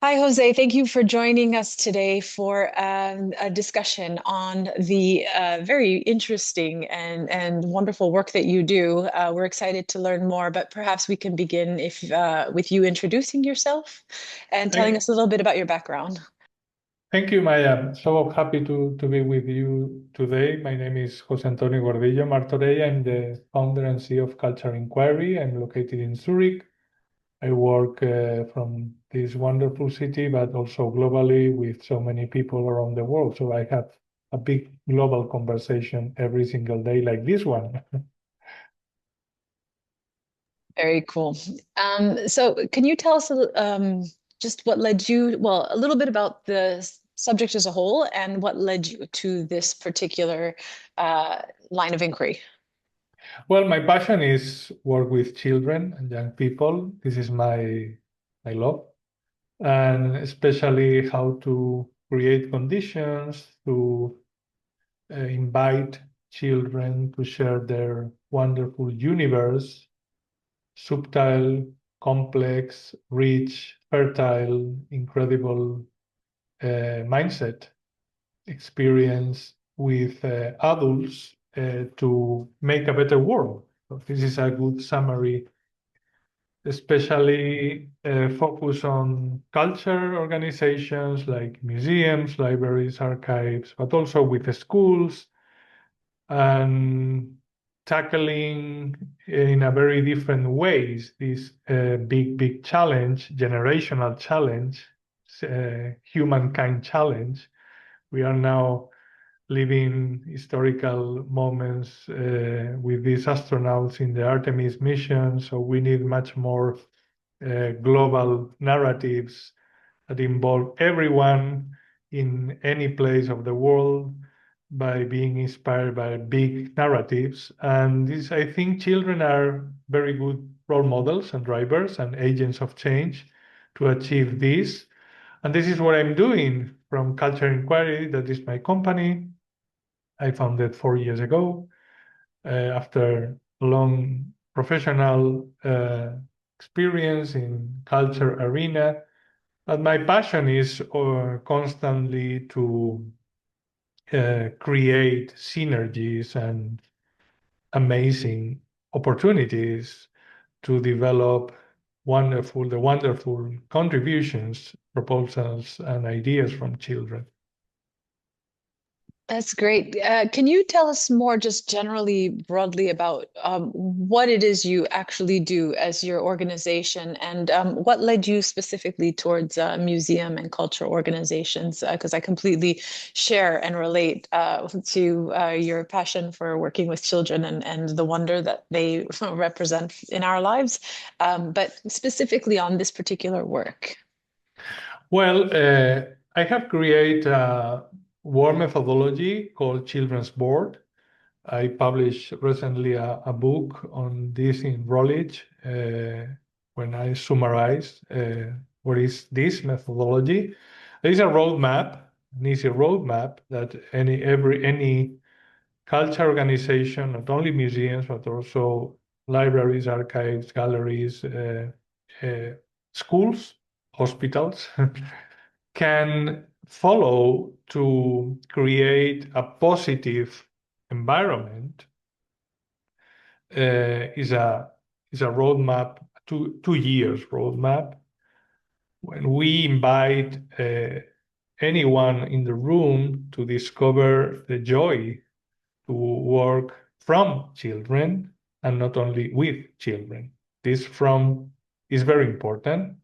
Hi, Jose. Thank you for joining us today for a discussion on the very interesting and wonderful work that you do. We're excited to learn more, but perhaps we can begin if with you introducing yourself and telling Thank, us a little bit about your background. thank you, Maya. So happy to be with you today. My name is Jose Antonio Gordillo Martorell. I'm the founder and CEO of Culture Inquiry. I'm located in Zurich. I work from this wonderful city, but also globally with so many people around the world. So I have a big global conversation every single day like this one. Very cool. So can you tell us just what led you, well, a little bit about the subject as a whole and what led you to this particular line of inquiry? Well, my passion is work with children and young people. This is my love. And especially how to create conditions to invite children to share their wonderful universe, subtle, complex, rich, fertile, incredible mindset experience with adults to make a better world. So this is a good summary, especially focus on culture organizations like museums, libraries, archives, but also with the schools and tackling in a very different ways this big challenge, generational challenge, humankind challenge. We are now living historical moments with these astronauts in the Artemis mission. So we need much more global narratives that involve everyone in any place of the world by being inspired by big narratives. And this, I think children are very good role models and drivers and agents of change to achieve this. And this is what I'm doing from Culture Inquiry. That is my company. I founded 4 years ago after a long professional experience in culture arena. But my passion is constantly to create synergies and amazing opportunities to develop the wonderful contributions, proposals, and ideas from children. That's great. Can you tell us more, just generally, broadly, about what it is you actually do as your organization and what led you specifically towards museum and cultural organizations? Because I completely share and relate to your passion for working with children and the wonder that they represent in our lives, but specifically on this particular work. Well, I have created a work methodology called Children's Board. I published recently a book on this in Routledge when I summarized what is this methodology. There is a roadmap, an easy roadmap that any culture organization, not only museums but also libraries, archives, galleries, uh, schools, hospitals, can follow to create a positive environment is a roadmap, 2 years roadmap. When we invite anyone in the room to discover the joy to work from children and not only with children. This from is very important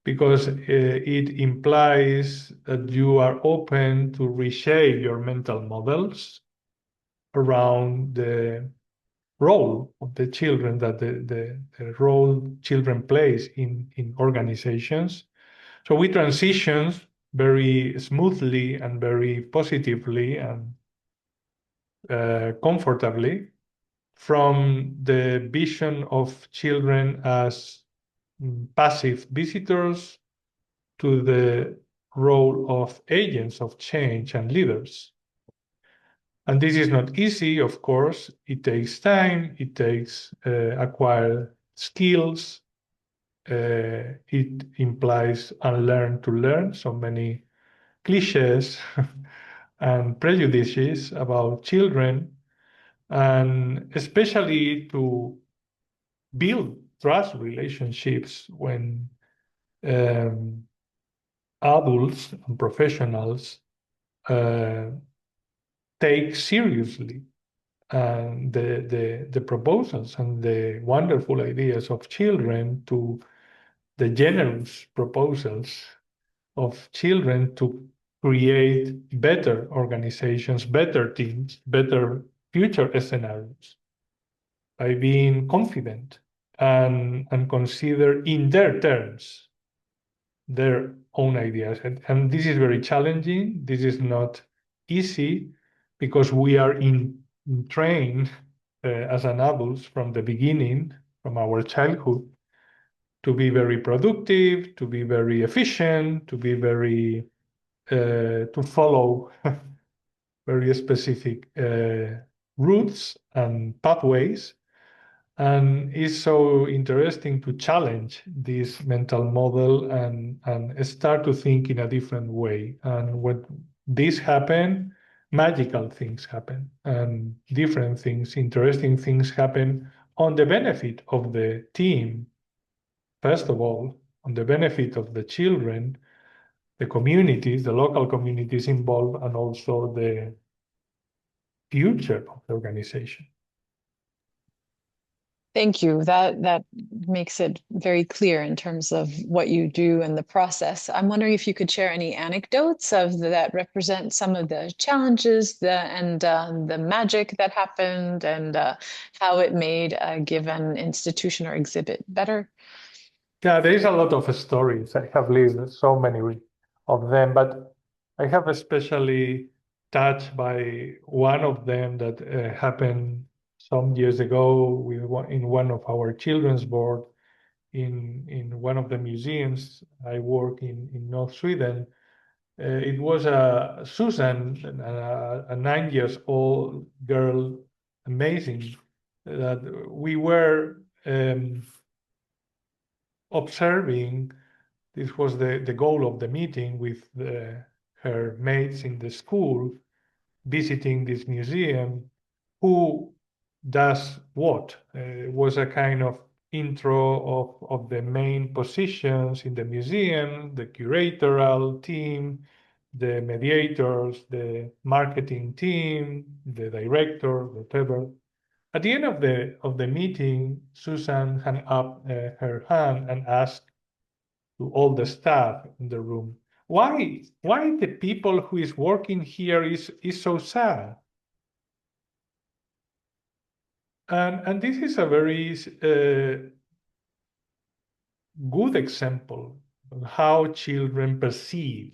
because it implies that you are open to reshape your mental models around the role of the children, that the role children plays in organizations. So we transition very smoothly and very positively and comfortably from the vision of children as passive visitors to the role of agents of change and leaders. And this is not easy, of course. It takes time, it takes acquire skills, It implies unlearn to learn, so many cliches and prejudices about children, and especially to build trust relationships when um, adults and professionals uh, take seriously the proposals and the wonderful ideas of children, to the generous proposals of children to create better organizations, better teams, better future scenarios by being confident and consider in their terms their own ideas. And this is very challenging. This is not easy because we are trained as an adults from the beginning, from our childhood, to be very productive, to be very efficient, to be very to follow very specific routes and pathways. And it's so interesting to challenge this mental model and start to think in a different way. And when this happen, magical things happen and different things, interesting things happen on the benefit of the team, first of all, on the benefit of the children, the communities, the local communities involved, and also the future of the organization. Thank you. That makes it very clear in terms of what you do and the process. I'm wondering if you could share any anecdotes of that represent some of the challenges and the magic that happened and how it made a given institution or exhibit better. Yeah, there is a lot of stories. I have listed so many of them, but I have especially touched by one of them that happened some years ago in one of our children's board in one of the museums I work in North Sweden. It was Susan, a 9 years old girl, amazing, that we were observing. This was the goal of the meeting with her mates in the school, visiting this museum. Who does what? It was a kind of intro of the main positions in the museum, the curatorial team, the mediators, the marketing team, the director, whatever. At the end of the meeting, Susan hung up her hand and asked to all the staff in the room, why the people who is working here is so sad? And this is a very good example of how children perceive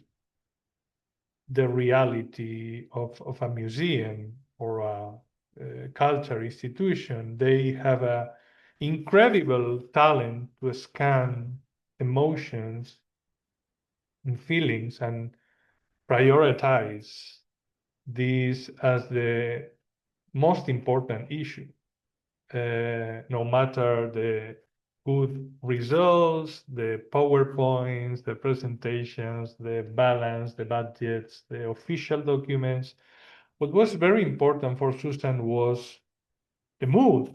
the reality of a museum or a culture institution. They have a incredible talent to scan emotions and feelings and prioritize this as the most important issue, no matter the good results, the PowerPoints, the presentations, the balance, the budgets, the official documents. What was very important for Susan was the mood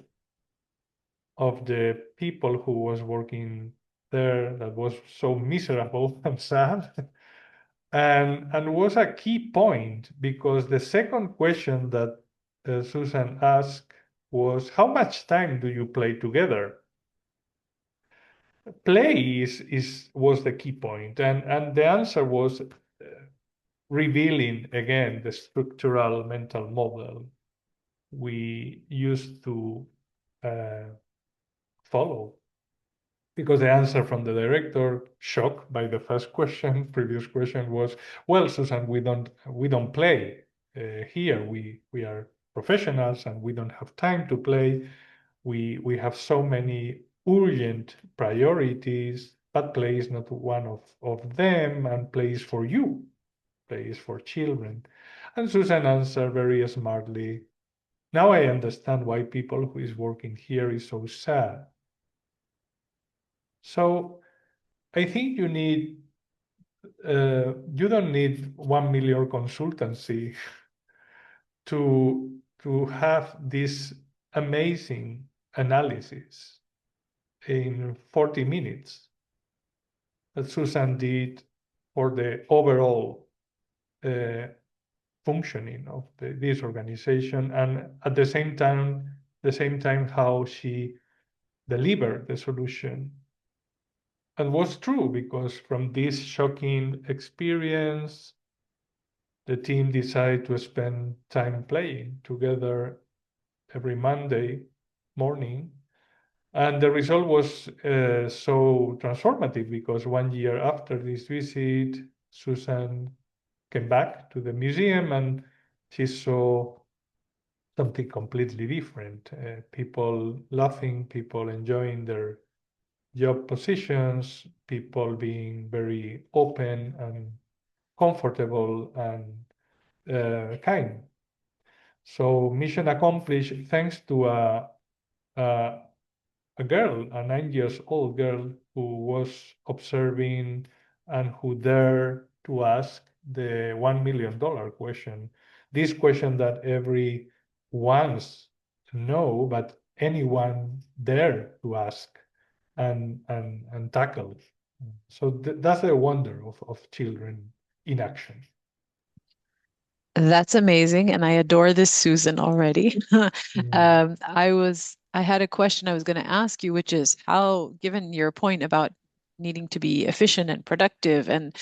of the people who was working there, that was so miserable and sad. And was a key point because the second question that Susan asked was, how much time do you play together? Play was the key point, and the answer was revealing again the structural mental model we used to uh, follow. Because the answer from the director, shocked by the first question, previous question was, well, Susan, we don't play here. We are professionals and we don't have time to play. We have so many urgent priorities, but play is not one of them, and play is for you. Play is for children. And Susan answered very smartly, now I understand why people who is working here is so sad. So I think you don't need 1 million consultancy to have this amazing analysis in 40 minutes that Susan did for the overall uh, functioning of this organization, and at the same time how she delivered the solution. And was true, because from this shocking experience, the team decided to spend time playing together every Monday morning. And the result was so transformative, because 1 year after this visit, Susan came back to the museum and she saw something completely different. People laughing, people enjoying their job positions, people being very open and comfortable and kind. So mission accomplished, thanks to a, a girl, a 9 years old girl who was observing and who dared to ask the $1 million question. This question that every wants to know, but anyone dare to ask and tackle. So that's the wonder of children in action. That's amazing, and I adore this Susan already. Mm. I had a question I was going to ask you, which is how, given your point about needing to be efficient and productive, and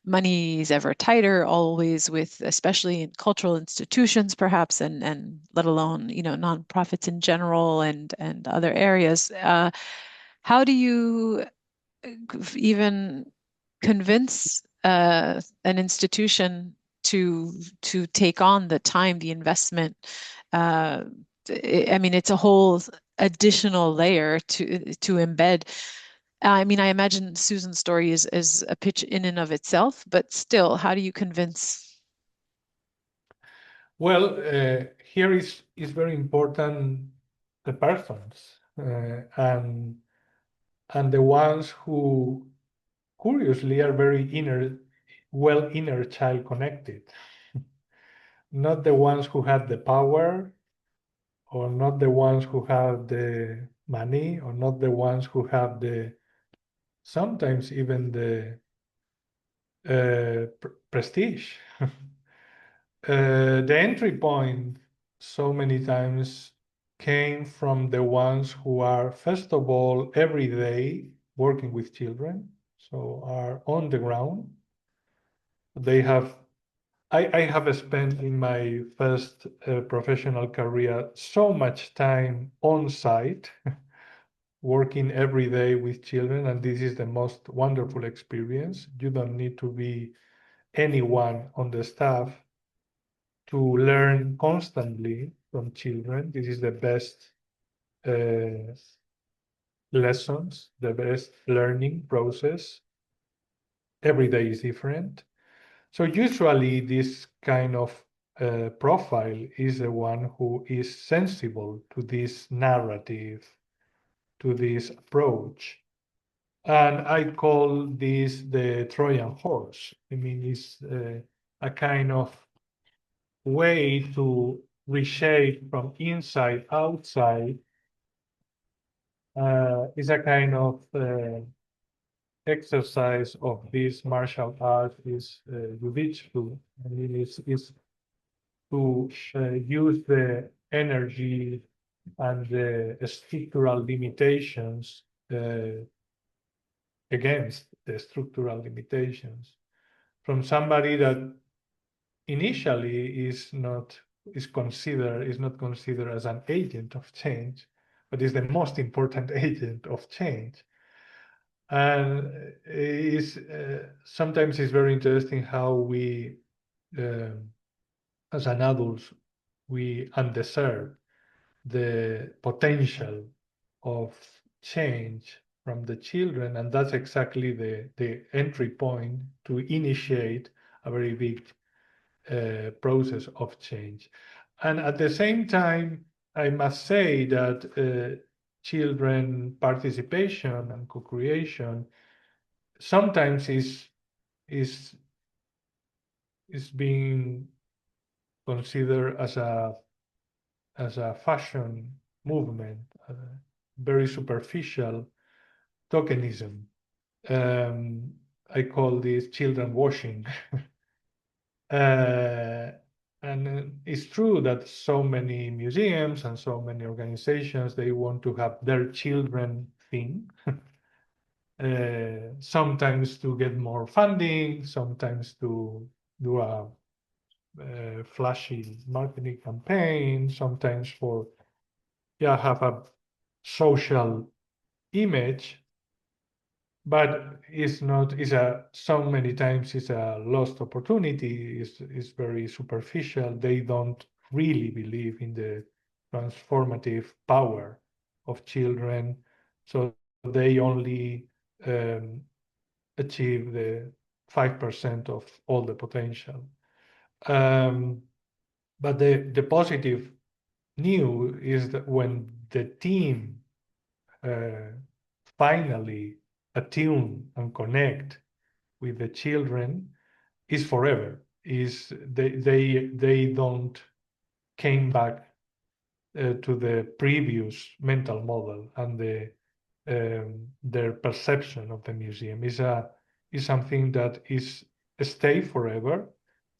money's ever tighter, always with, especially in cultural institutions, perhaps, and let alone, nonprofits in general and other areas. How do you even convince an institution to take on the time, the investment. Uh, I mean, it's a whole additional layer to embed. I mean, I imagine Susan's story is a pitch in and of itself, but still, how do you convince? Well, here is very important the persons, and the ones who curiously are very inner child connected, not the ones who have the power, or not the ones who have the money, or not the ones who have the sometimes even the prestige. The entry point so many times came from the ones who are, first of all, every day working with children, so are on the ground. They have, I have spent in my first professional career so much time on site, working every day with children, and this is the most wonderful experience. You don't need to be anyone on the staff to learn constantly from children. This is the best uh, lessons, the best learning process. Every day is different. So usually this kind of profile is the one who is sensible to this narrative, to this approach. And I call this the Trojan horse. I mean, it's a kind of way to reshape from inside outside. Is a kind of exercise of this martial art is jujitsu. I mean, is to use the energy and the structural limitations against the structural limitations from somebody that initially is not considered as an agent of change, but is the most important agent of change. And is sometimes it's very interesting how we, as an adults, we underserve the potential of change from the children, and that's exactly the entry point to initiate a very big process of change. And at the same time, I must say that children participation and co-creation sometimes is is being considered as a fashion movement, very superficial tokenism. Um, I call this children washing. Uh, and it's true that so many museums and so many organizations, they want to have their children thing, sometimes to get more funding, sometimes to do a flashy marketing campaign, sometimes for have a social image, but it's not is a so many times it's a lost opportunity, is very superficial. They don't really believe in the transformative power of children, so they only um, achieve the 5% of all the potential. um, but the positive new is that when the team uh, finally attune and connect with the children, is forever. Is they don't came back to the previous mental model, and their perception of the museum is something that is stay forever,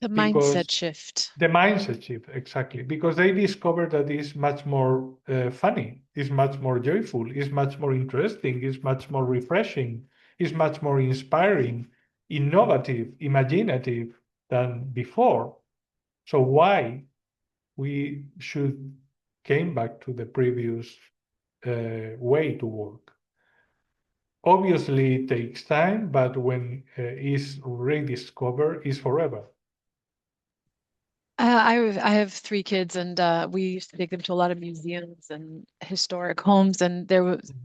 The because mindset shift. the mindset shift, exactly, because they discover that it's much more funny, it's much more joyful, it's much more interesting, it's much more refreshing, it's much more inspiring, innovative, imaginative than before. So why we should came back to the previous way to work? Obviously, it takes time, but when it's rediscovered, it's forever. I have three kids, and we used to take them to a lot of museums and historic homes, and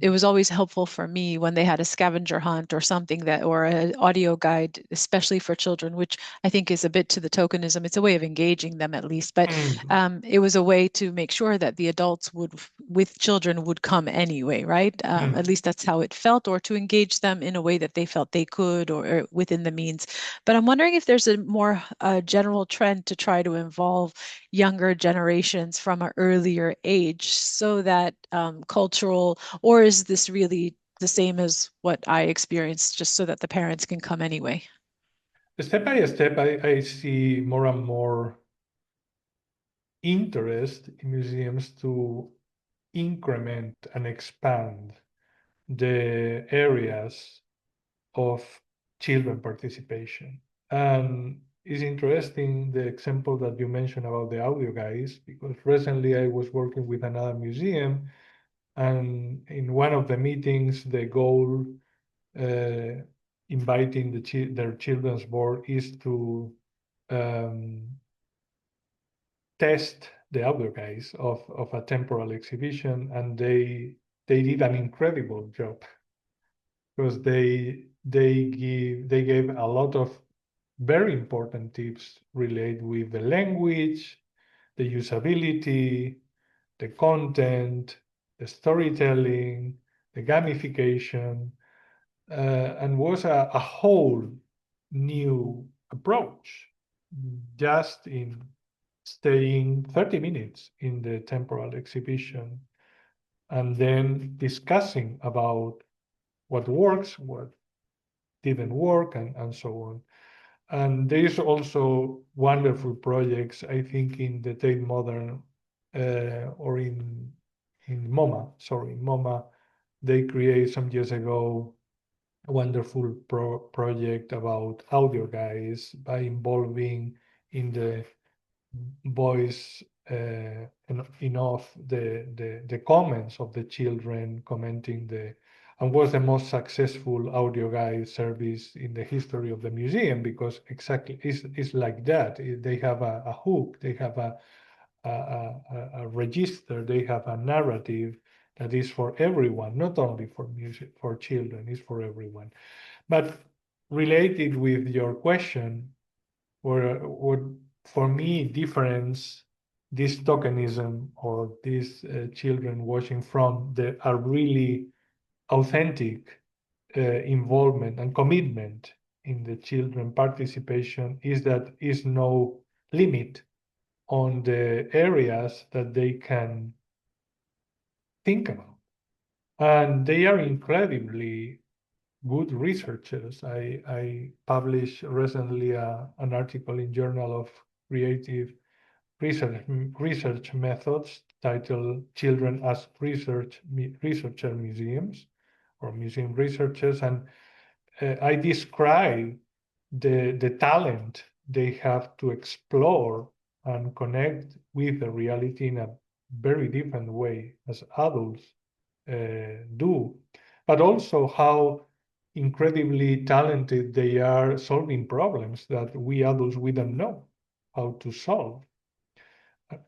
it was always helpful for me when they had a scavenger hunt or something that or an audio guide, especially for children, which I think is a bit to the tokenism. It's a way of engaging them at least, but Mm. it was a way to make sure that the adults would with children would come anyway, right? At Mm. least that's how it felt, or to engage them in a way that they felt they could, or within the means. But I'm wondering if there's a more general trend to try to involve younger generations from an earlier age so that cultural, or is this really the same as what I experienced, just so that the parents can come anyway? Step by step, I see more and more interest in museums to increment and expand the areas of children participation. And it's interesting the example that you mentioned about the audio guys, because recently I was working with another museum, and in one of the meetings, the goal uh, inviting their children's board is to um, test the audio guys of a temporal exhibition, and they did an incredible job, because they gave a lot of very important tips related with the language, the usability, the content, the storytelling, the gamification, and was a whole new approach, just in staying 30 minutes in the temporal exhibition and then discussing about what works, what didn't work, and so on. And there is also wonderful projects, I think, in the Tate Modern or in MoMA. Sorry, in MoMA, they created some years ago a wonderful project about audio guides by involving in the voice enough the comments of the children commenting and was the most successful audio guide service in the history of the museum, because exactly it's like that. They have a hook, they have a register, they have a narrative that is for everyone, not only for music for children, it's for everyone. But related with your question, what for me difference this tokenism or these children watching from are really authentic involvement and commitment in the children participation is that is no limit on the areas that they can think about. And they are incredibly good researchers. I published recently an article in Journal of Creative Research Methods titled Children as Researcher Museums or Museum Researchers. And I describe the talent they have to explore and connect with the reality in a very different way as adults do, but also how incredibly talented they are solving problems that we adults we don't know how to solve,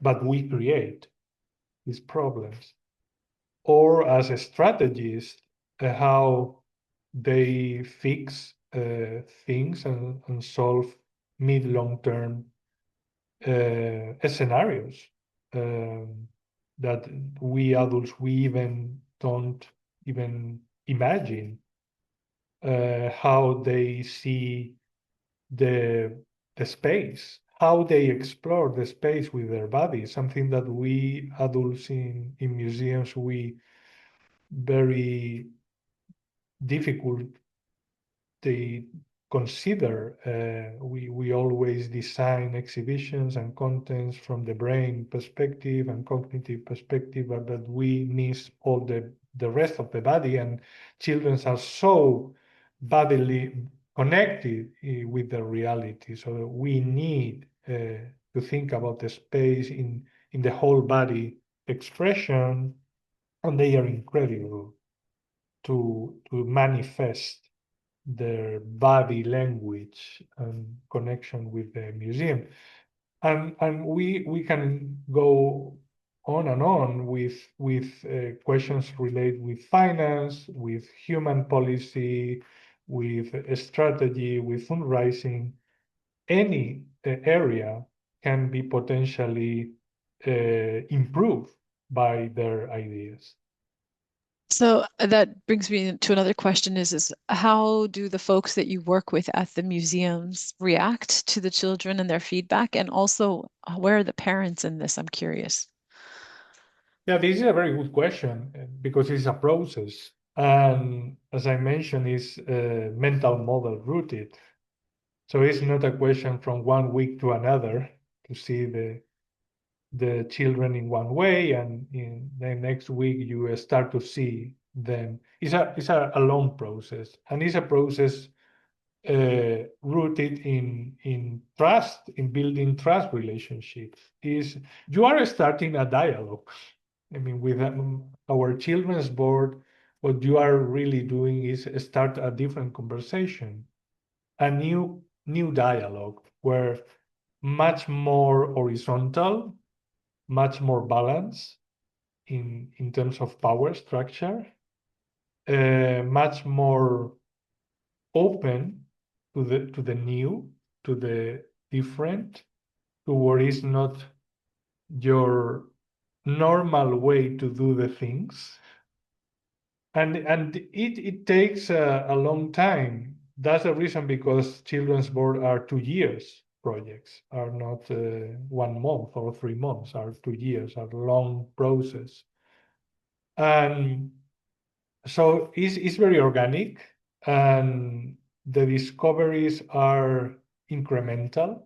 but we create these problems. Or as a strategist, how they fix things and solve mid long term scenarios that we adults we even don't even imagine how they see the the space, how they explore the space with their bodies, something that we adults in museums we very difficult they consider. We always design exhibitions and contents from the brain perspective and cognitive perspective, but that we miss all the rest of the body. And children are so bodily connected with the reality. So we need to think about the space in the whole body expression, and they are incredible to manifest their body language and connection with the museum. And we can go on with questions related with finance, with human policy, with strategy, with fundraising. Any area can be potentially improved by their ideas. So that brings me to another question is how do the folks that you work with at the museums react to the children and their feedback? And also, where are the parents in this? I'm curious. Yeah, this is a very good question because it's a process. And as I mentioned, it's mental model rooted. So it's not a question from one week to another to see the children in one way, and in the next week you start to see them. It's a long process, and it's a process rooted in trust, in building trust relationships. Is you are starting a dialogue. I mean, with our children's board, what you are really doing is start a different conversation, a new dialogue where much more horizontal, much more balanced in terms of power structure, much more open to the new, to the different, to what is not your normal way to do the things. And it takes a long time. That's the reason because children's board are 2 years projects, are not 1 month or 3 months, are 2 years, are long process. And so it's very organic, and the discoveries are incremental,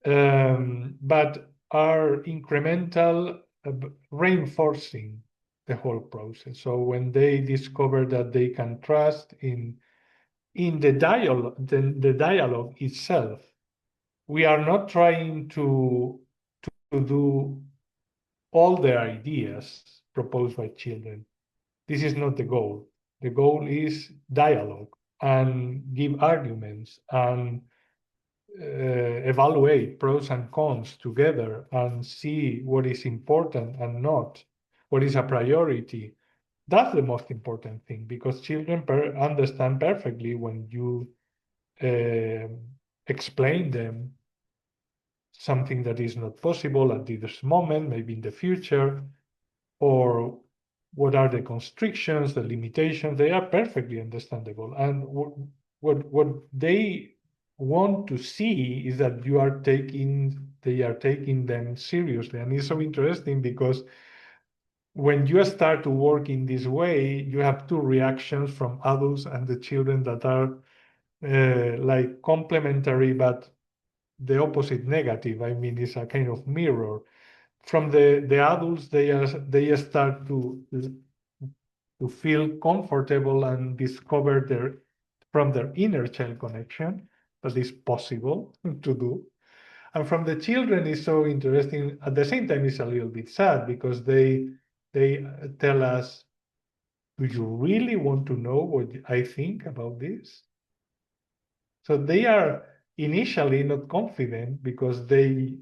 but are incremental, reinforcing the whole process. So when they discover that they can trust in the dialogue, the dialogue itself, we are not trying to do all the ideas proposed by children. This is not the goal. The goal is dialogue and give arguments and evaluate pros and cons together and see what is important and not, what is a priority. That's the most important thing because children understand perfectly when you uh, explain them something that is not possible at this moment, maybe in the future, or what are the constrictions, the limitations. They are perfectly understandable. And what they want to see is that they are taking them seriously. And it's so interesting because when you start to work in this way, you have two reactions from adults and the children that are like complementary, but the opposite negative. I mean, it's a kind of mirror. From the adults, they start to feel comfortable and discover from their inner child connection that is possible to do. And from the children is so interesting. At the same time, it's a little bit sad because they tell us, "Do you really want to know what I think about this?" So they are initially not confident because they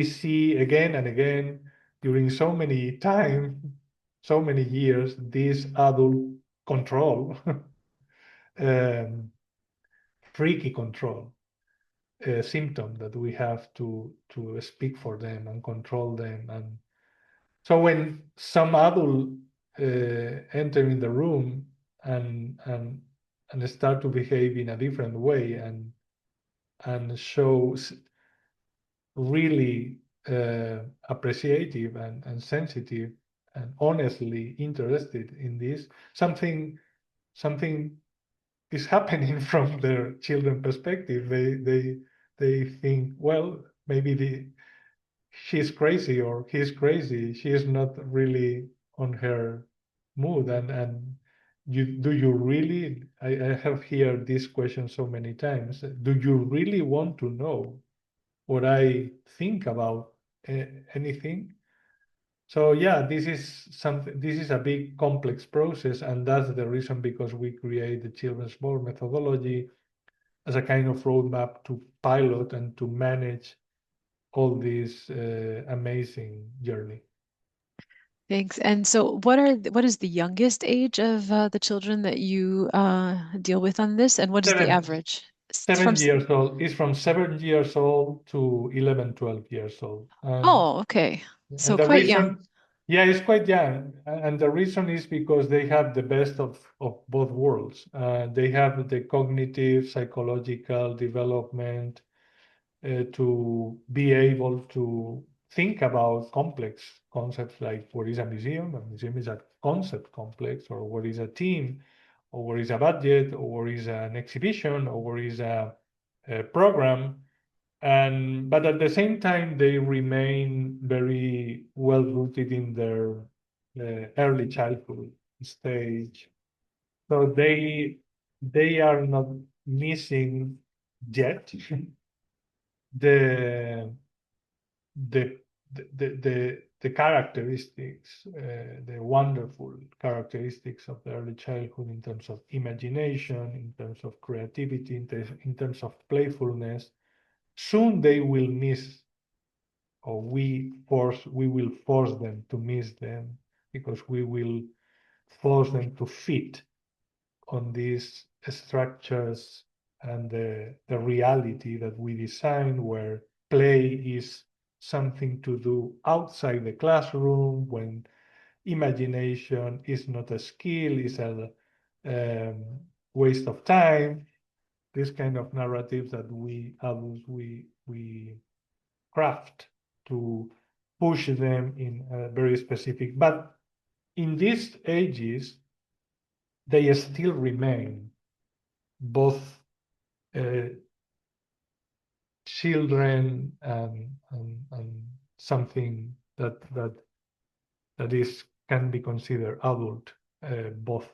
see again and again during so many time, so many years, this adult control, um, freaky control symptom that we have to speak for them and control them. And so when some adult enter in the room and start to behave in a different way and shows really appreciative and sensitive and honestly interested in this, something is happening from their children perspective. They think, well, maybe she's crazy or he's crazy. She is not really on her mood. And do you really, I have heard this question so many times, do you really want to know what I think about anything? So yeah, this is a big complex process, and that's the reason because we create the children's board methodology as a kind of roadmap to pilot and to manage all this amazing journey. Thanks. And so what is the youngest age of the children that you deal with on this? And what is the Seven, average? From 7 years old is from 7 years old to 11, 12 years old. oh, okay. And So the quite young. reason, yeah, it's quite young. And the reason is because they have the best of both worlds. They have the cognitive, psychological development to be able to think about complex concepts like what is a museum? A museum is a concept complex, or what is a team, or what is a budget, or what is an exhibition, or what is a program. And but at the same time, they remain very well rooted in their early childhood stage. So they are not missing yet the the the characteristics, the wonderful characteristics of the early childhood in terms of imagination, in terms of creativity, in terms of playfulness. Soon they will miss, or we will force them to miss them because we will force them to fit on these structures and the reality that we design, where play is something to do outside the classroom, when imagination is not a skill, is a um, waste of time. This kind of narratives that we adults we craft to push them in a very specific. But in these ages, they still remain both uh, children and something that is can be considered adult, both.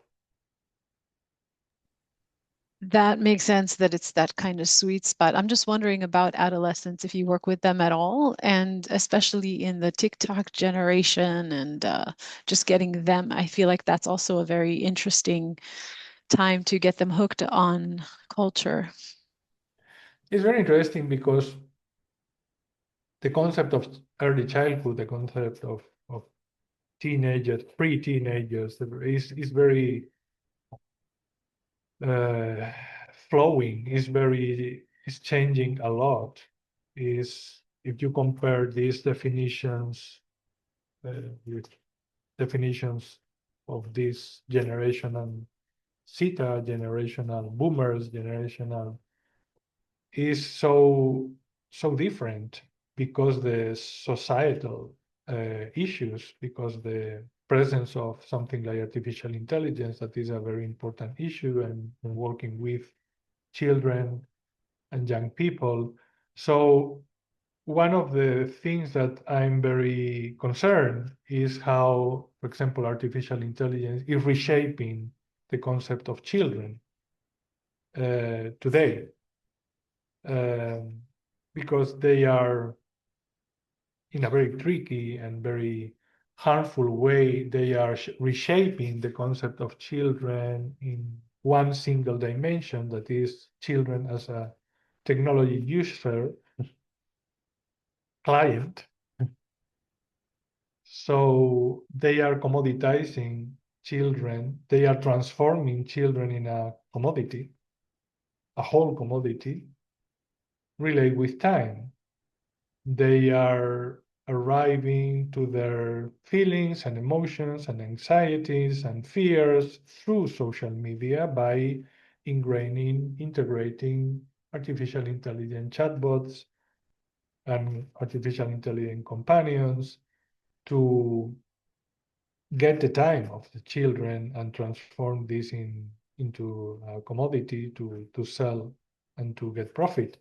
That makes sense that it's that kind of sweet spot. I'm just wondering about adolescents, if you work with them at all, and especially in the TikTok generation and just getting them. I feel like that's also a very interesting time to get them hooked on culture. It's very interesting because the concept of early childhood, the concept of teenagers, pre-teenagers, is very flowing. Is changing a lot. if you compare these definitions with definitions of this generational Zeta, generational boomers, generational is so different because the societal issues, because the presence of something like artificial intelligence that is a very important issue and working with children and young people. So one of the things that I'm very concerned is how, for example, artificial intelligence is reshaping the concept of children today, um, because they are, in a very tricky and very harmful way, they are reshaping the concept of children in one single dimension, that is children as a technology user client. So they are commoditizing children, they are transforming children in a commodity, a whole commodity, relate with time. They are arriving to their feelings and emotions and anxieties and fears through social media by integrating artificial intelligence chatbots and artificial intelligence companions to get the time of the children and transform this into a commodity to sell and to get profit.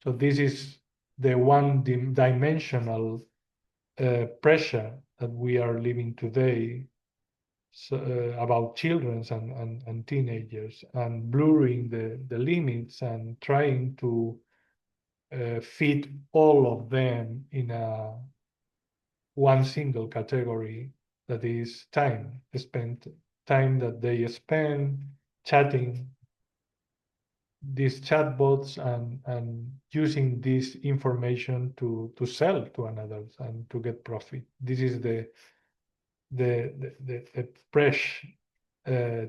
So this is the one dimensional pressure that we are living today, so, about children and teenagers, and blurring the limits and trying to fit all of them in a one single category, that is time that they spend chatting these chatbots and using this information to sell to another and to get profit. This is the fresh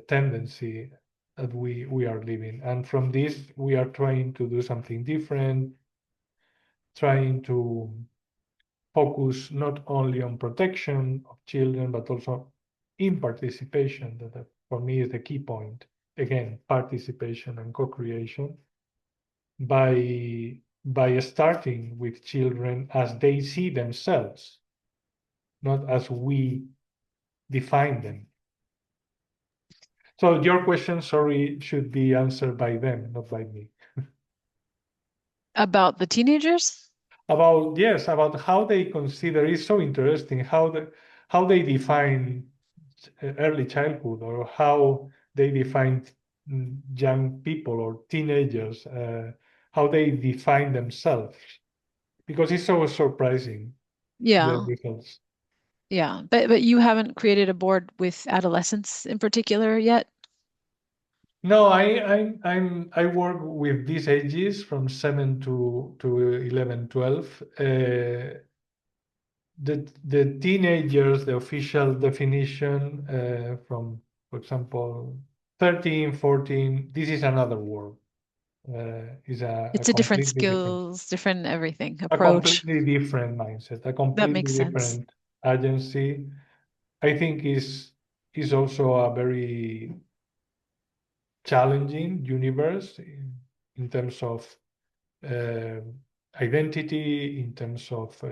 tendency that we are living. And from this, we are trying to do something different, trying to focus not only on protection of children, but also in participation. That for me is the key point. Again, participation and co-creation by starting with children as they see themselves, not as we define them. So your question, sorry, should be answered by them, not by me. About the teenagers? About, yes, about how they consider, it's so interesting how they define early childhood, or how they define young people or teenagers, how they define themselves, because it's so surprising, the Yeah. results. Yeah. But you haven't created a board with adolescents in particular yet? No, I work with these ages from 7 to 11, 12. The teenagers, the official definition, from, for example, 13, 14, this is another world. Is a It's a different completely different, skills, different everything, a approach. completely different mindset, a That completely makes sense. different agency. I think is also a very challenging universe in terms of uh, identity, in terms of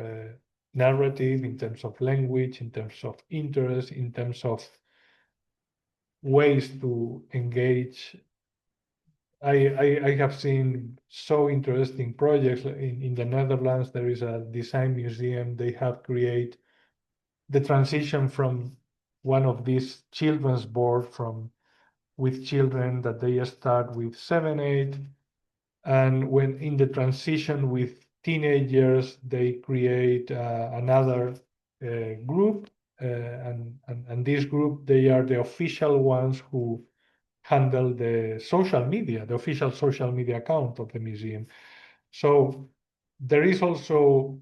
narrative, in terms of language, in terms of interest, in terms of ways to engage. I have seen so interesting projects in the Netherlands. There is a design museum. They have created the transition from one of these children's board from with children that they start with 7, 8, and when in the transition with teenagers, they create another group, and this group, they are the official ones who handle the social media, the official social media account of the museum. So there is also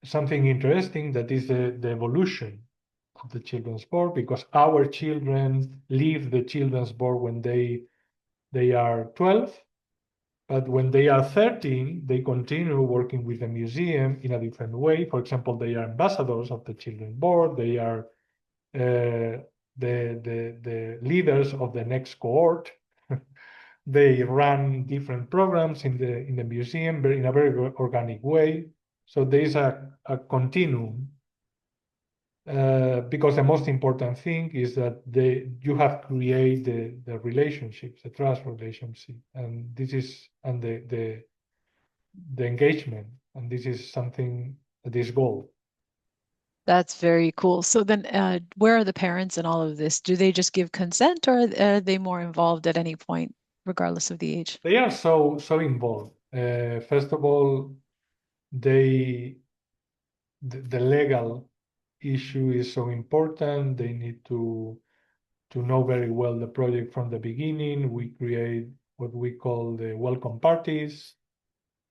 something interesting, that is the evolution of the children's board, because our children leave the children's board when they are 12, But when they are 13, they continue working with the museum in a different way. For example, they are ambassadors of the children's board. They are the leaders of the next cohort. They run different programs in the museum in a very organic way. So there is a continuum, because the most important thing is that you have to create the relationships, the trust relationship, and this is and the engagement, and this is something this goal. That's very cool. So then, where are the parents in all of this? Do they just give consent, or are they more involved at any point, regardless of the age? They are so involved. First of all, they the legal issue is so important. They need to know very well the project from the beginning. We create what we call the welcome parties,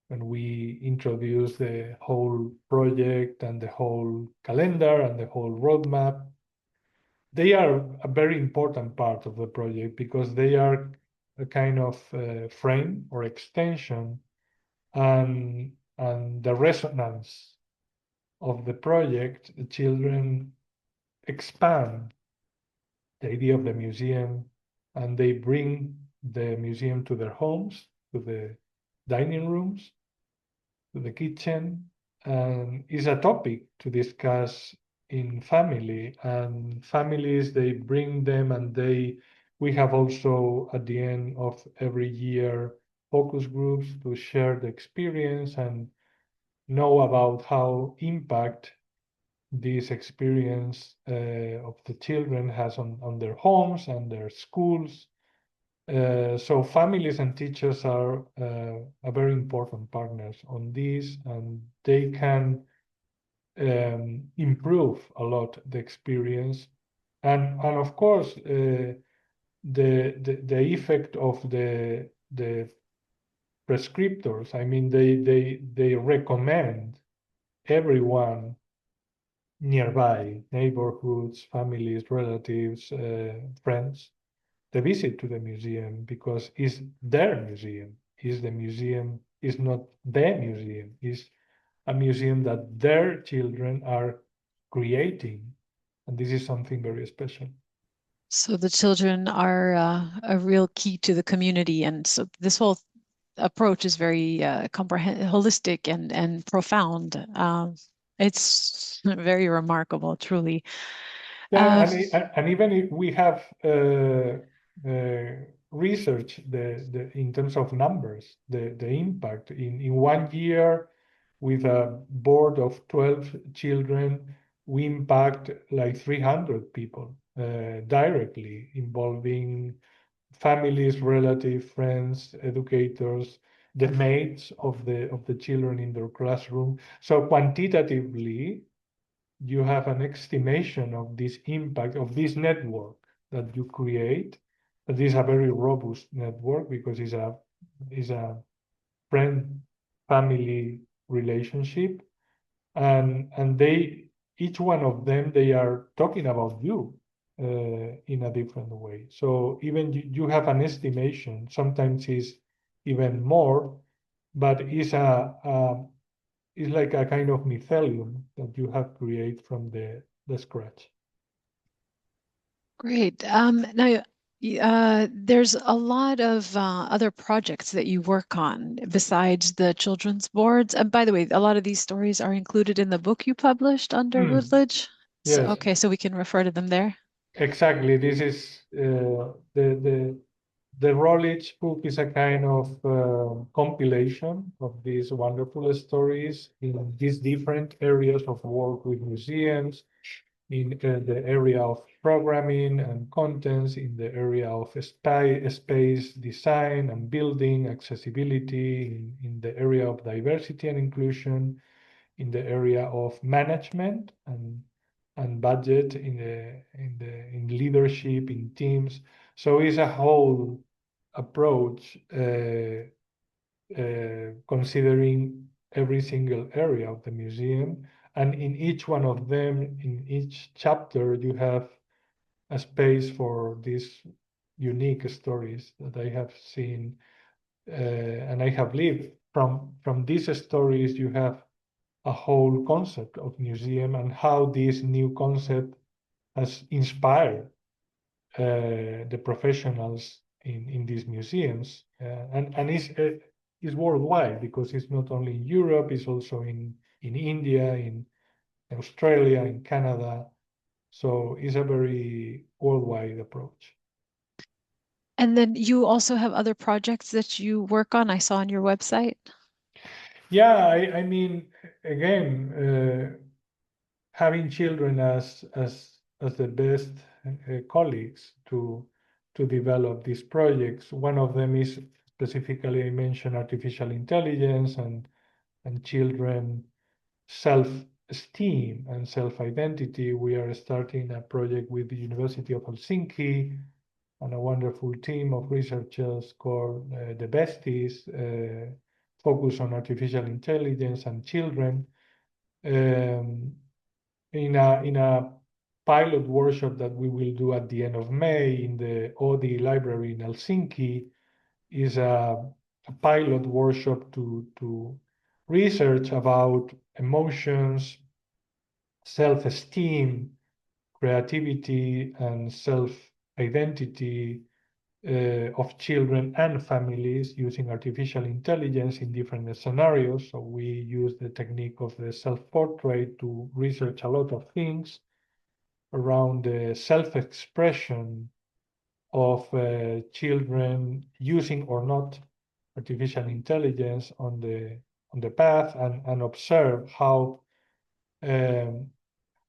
and we introduce the whole project and the whole calendar and the whole roadmap. They are a very important part of the project because they are a kind of frame or extension, and the resonance of the project, the children expand the idea of the museum, and they bring the museum to their homes, to the dining rooms, to the kitchen, and is a topic to discuss in family. And families, they bring them, and we have also at the end of every year focus groups to share the experience and know about how impact this experience of the children has on their homes and their schools. So families and teachers are a very important partners on this, and they can improve a lot the experience. And of course, the effect of the prescriptors. I mean, they recommend everyone nearby, neighborhoods, families, relatives, friends, the visit to the museum, because it's their museum. Is the museum is not the museum. Is a museum that their children are creating, and this is something very special. So the children are a real key to the community, and so this whole approach is very holistic and profound. It's very remarkable, truly. Yeah, Uh, and even if we have research in terms of numbers, the impact in 1 year with a board of 12 children, we impact like 300 people directly, involving families, relatives, friends, educators, the mates of the children in their classroom. So quantitatively, you have an estimation of this impact of this network that you create. That is a very robust network because it's a friend family relationship, and they each one of them they are talking about you in a different way. So even you have an estimation. Sometimes it's even more, but it's like a kind of mycelium that you have created from the scratch. Great. Now, there's a lot of other projects that you work on besides the children's boards. And by the way, a lot of these stories are included in the book you published under Routledge. So, Yes, okay, so we can refer to them there. exactly. This is the Routledge book is a kind of compilation of these wonderful stories in these different areas of work with museums, in the area of programming and contents, in the area of space design and building, accessibility, in the area of diversity and inclusion, in the area of management and budget, in leadership, in teams. So it's a whole approach considering every single area of the museum. And in each one of them, in each chapter, you have a space for these unique stories that I have seen and I have lived from these stories. You have a whole concept of museum and how this new concept has inspired the professionals in these museums, and is worldwide because it's not only in Europe, it's also in India, in Australia, in Canada. So it's a very worldwide approach. And then you also have other projects that you work on, I saw on your website. Yeah, I mean, again, having children as the best colleagues to develop these projects. One of them is specifically I mentioned artificial intelligence and children self-esteem and self-identity. We are starting a project with the University of Helsinki and a wonderful team of researchers called the Besties, focus on artificial intelligence and children. Um, in a pilot workshop that we will do at the end of May in the Odi Library in Helsinki is a pilot workshop to research about emotions, self-esteem, creativity, and self-identity of children and families using artificial intelligence in different scenarios. So we use the technique of the self-portrait to research a lot of things around the self-expression of children using or not artificial intelligence on the path and observe um,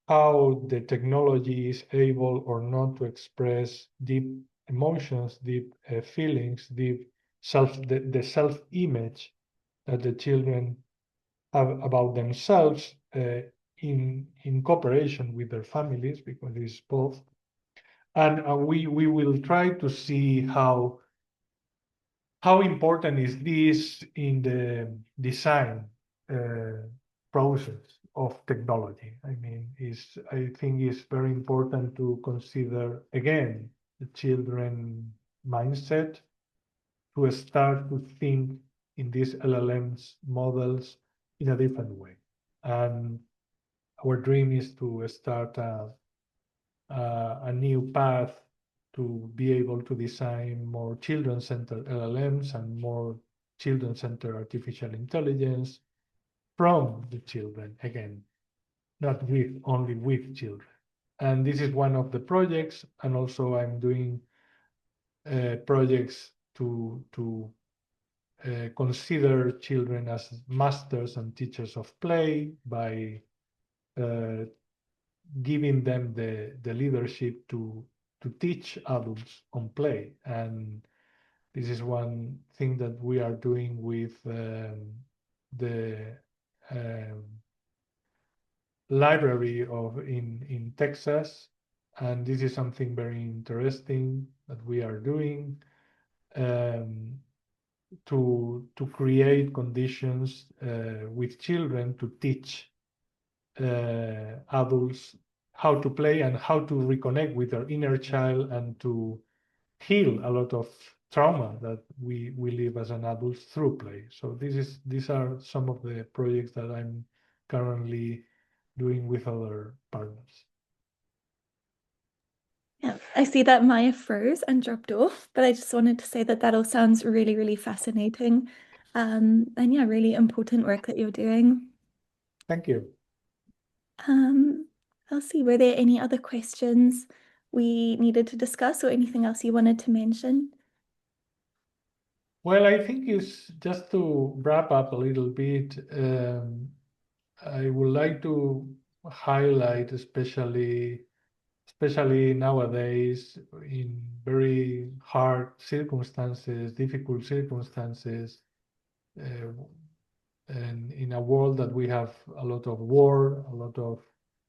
how the technology is able or not to express deep emotions, deep feelings, deep the self-image that the children have about themselves in cooperation with their families, because it's both. And we will try to see how important is this in the design uh, process of technology. I mean, I think it's very important to consider again the children mindset to start to think in these LLMs models in a different way. And our dream is to start a new path to be able to design more children-centered LLMs and more children-centered artificial intelligence from the children, again, not with only with children. And this is one of the projects, and also I'm doing projects to consider children as masters and teachers of play by uh, giving them the leadership to teach adults on play. And this is one thing that we are doing with the um, library in Texas. And this is something very interesting that we are doing um, to create conditions with children to teach adults how to play and how to reconnect with their inner child and to heal a lot of trauma that we live as an adult through play. So these are some of the projects that I'm currently doing with other partners. Yeah, I see that Maya froze and dropped off, but I just wanted to say that that all sounds really, really fascinating. And yeah, really important work that you're doing. Thank you. Um, I'll see, were there any other questions we needed to discuss or anything else you wanted to mention? Well, I think it's just to wrap up a little bit. I would like to highlight especially nowadays in very hard circumstances, difficult circumstances, uh, and in a world that we have a lot of war, a lot of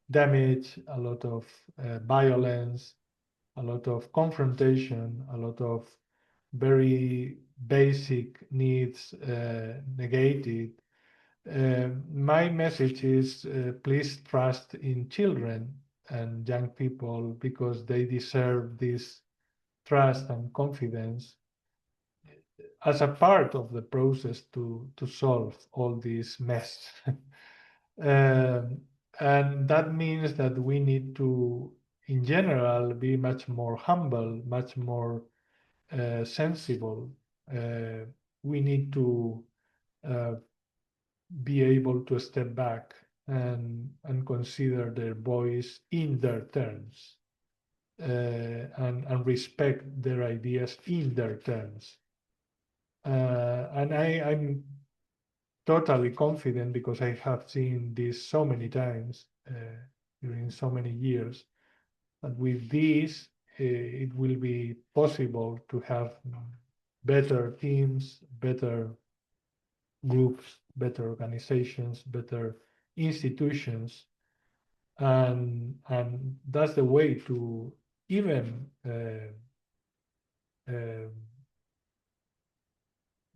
damage, a lot of violence, a lot of confrontation, a lot of very basic needs negated. My message is please trust in children and young people because they deserve this trust and confidence as a part of the process to solve all this mess. And that means that we need to, in general, be much more humble, much more sensible. We need to uh, be able to step back and consider their voice in their terms, and respect their ideas in their terms. And I'm totally confident, because I have seen this so many times during so many years, that with this it will be possible to have better teams, better groups, better organizations, better institutions, and that's the way to even uh,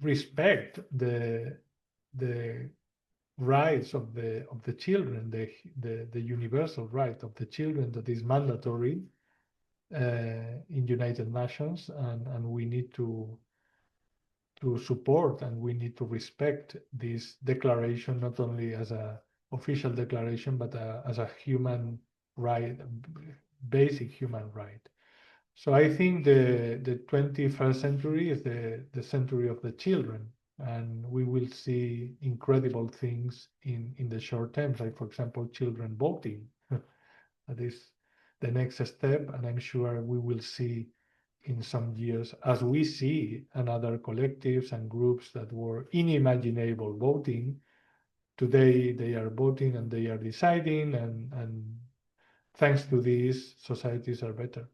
respect the rights of the children, the universal right of the children that is mandatory in United Nations, and we need to support, and we need to respect this declaration, not only as a official declaration, but as a human right, basic human right. So I think the 21st century is the century of the children, and we will see incredible things in the short term, like, for example, children voting. That is the next step, and I'm sure we will see in some years, as we see another collectives and groups that were unimaginable voting. Today they are voting and they are deciding, and thanks to this, societies are better.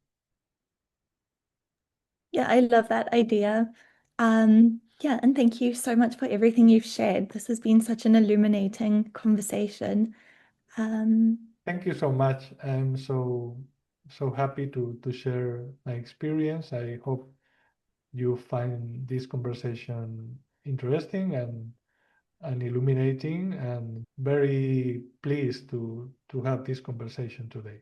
Yeah, I love that idea. Yeah, and thank you so much for everything you've shared. This has been such an illuminating conversation. Thank you so much. I'm so happy to share my experience. I hope you find this conversation interesting and illuminating, and very pleased to have this conversation today.